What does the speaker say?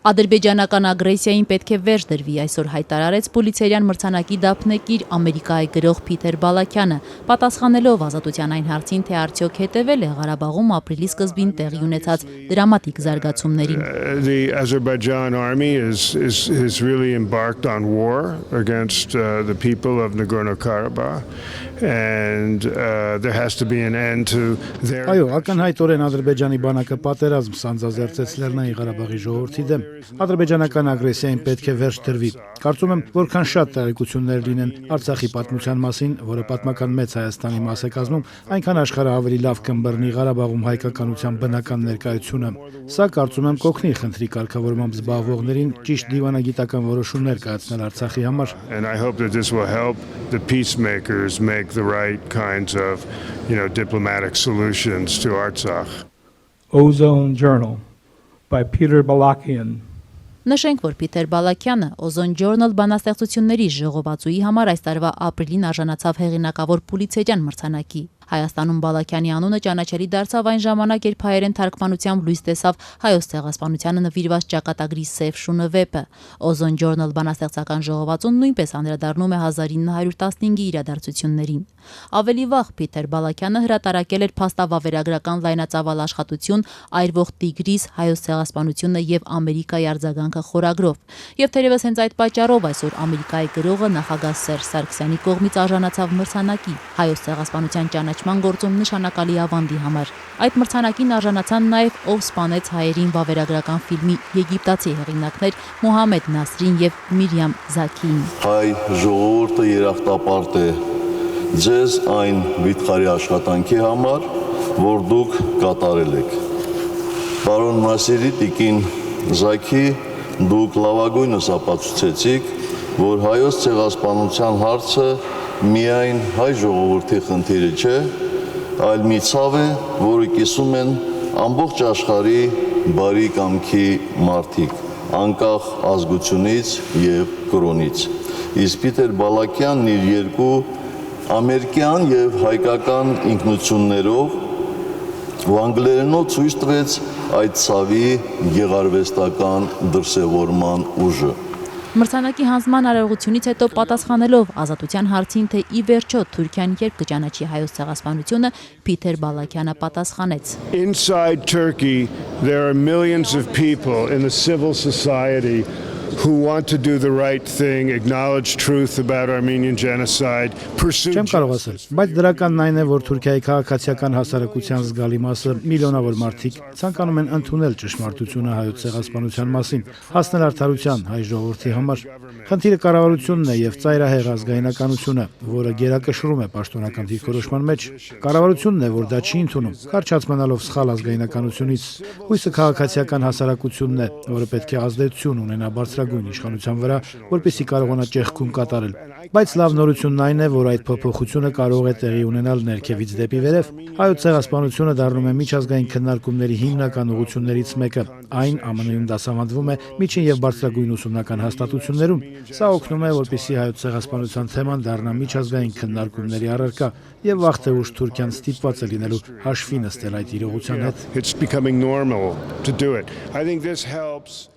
Ադրբեջանական ագրեսիային պետք է վերջ դրվի, այսօր հայտարարեց պոլիցիական մրցանակի դափնեկիր Ամերիկայի գրող Փիթեր Բալաքյանը, պատասխանելով ազատության այն հարցին, թե արդյոք հետևել է Ղարաբաղում ապրիլի սկզբին տեղի ունեցած դրամատիկ զարգացումներին։ The Azerbaijan army is really embarked on war against the people of Nagorno-Karabakh and there has to be an end to their Այո, ակնհայտորեն Ադրբեջանի բանակը պատերազմ սանձազերծեց Լեռնային Ղարաբաղի ժողովրդի դեմ։ Ադրբեջանական ագրեսիային պետք է վերջ դրվի։ Կարծում եմ, որքան շատ տեղեկություններ լինեն Արցախի պատմության մասին, որը պատմական մեծ Հայաստանի մաս է կազմում, այնքան աշխարհը ավելի լավ կըմբռնի Ղարաբաղում հայկականության բնական ներկայությունը։ Սա կարծում եմ կօգնի խնդրի կարգավորմամբ զբաղվողներին ճիշտ դիվանագիտական որոշումներ կայացնել Արցախի համար։ And I hope that this will help the peacemakers make the right kinds of, diplomatic solutions to Artsakh. Ozone Journal by Peter Balakian. Նշենք, որ Փիթեր Բալաքյանը Ozone Journal բանաստեղծությունների ժողովածուի համար այս տարվա ապրիլին արժանացավ հեղինակավոր պուլիցերյան մրցանակի։ Հայաստանում Բալաքյանի անունը ճանաչելի դարձավ այն ժամանակ, երբ հայերեն թարգմանությամբ լույս տեսավ Հայոց ցեղասպանությանը նվիրված ճակատագրի Սև շունը վեպը։ Ozone Journal բանաստեղծական ժողովածուն նույնպես անդրադառնում է 1915-ի իրադարձություններին։ Ավելի վաղ Փիթեր Բալաքյանը հրատարակել էր փաստավավերագրական լայնածավալ աշխատություն Այրվող տիգրիս, Հայոց ցեղասպանությունը եւ Ամերիկայի արձագանքը խորագրով։ Եվ թերևս հենց այդ պատճառով այսօր Ամերիկայի գրողը նախագահ Սերժ Սարգսյանի կողմից արժանացավ մրցանակի Հայոց ցեղասպանության ճանաչման գործում նշանակալի ավանդի համար։ Այդ մրցանակին արժանացան նաև Ով սպանեց հայերին վավերագրական ֆիլմի եգիպտացի հեղինակներ Մոհամեդ Նասրին եւ Միրիամ Զաքիին։ Հայ ժողովուրդը երախտապարտ է ձեզ այն վիթխարի աշխատանքի համար, որ դուք կատարել եք։ Պարոն Նասիրի, տիկին Զաքի, դուք լավագույնս ապացուցեցիք, որ հայոց ցեղասպանության հարցը միայն հայ ժողովրդի խնդիրը չէ, այլ մի ցավ է, որը կիսում են ամբողջ աշխարհի բարի կամքի մարդիկ, անկախ ազգությունից եւ կրոնից։ Իսկ Փիթեր Բալաքյանն իր երկու ամերիկյան եւ հայկական ինքնություններով ու անգլերենով ցույց տվեց այդ ցավի գեղարվեստական դրսևորման ուժը։ Մրցանակի հանձնման արարողությունից հետո պատասխանելով ազատության հարցին, թե ի վերջո Թուրքիան երբ կճանաչի հայոց ցեղասպանությունը, Փիթեր Բալաքյանը պատասխանեց. Inside Turkey there are millions of people in the civil society who want to do the right thing, acknowledge truth about Armenian genocide, pursue Չեմ կարող ասել, բայց դրականն այն է, որ Թուրքիայի քաղաքացիական հասարակության զգալի մասը միլիոնավոր մարդիկ ցանկանում են ընդունել ճշմարտությունը հայոց ցեղասպանության մասին, հասնել արդարության հայ ժողովրդի համար։ Խնդիրը կառավարությունն է եւ ծայրահեղ ազգայնականությունը, որը գերակշռում է պաշտոնական դիրքորոշման մեջ։ Կառավարությունն է, որ դա չի ընդունում, կարճած մնալով սխալ ազգայնականությունից։ Հույսը քաղաքացիական հասարակությունն է, որը պետք է ազդեցություն ունենա բարձրագույն իշխանության վրա, որպեսզի կարողանա ճեղքում կատարել։ Բայց լավ նորությունն այն է, որ այդ փոփոխությունը կարող է տեղի ունենալ ներքևից դեպի վերև։ Հայոց ցեղասպանությունը դառնում է միջազգային քննարկումների հիմնական ուղղություններից մեկը։ Այն ԱՄՆ-ում դասավանդվում է միջին եւ բարձրագույն ուսումնական հաստատություններում։ Սա օգնում է, որպեսզի հայոց ցեղասպանության թեման դառնա միջազգային քննարկումների առարկա եւ վաղ թե ուշ Թուրքիան ստիպված է լինելու հաշվի նստել այդ իրողության հետ։ It's becoming normal to do it. I think this helps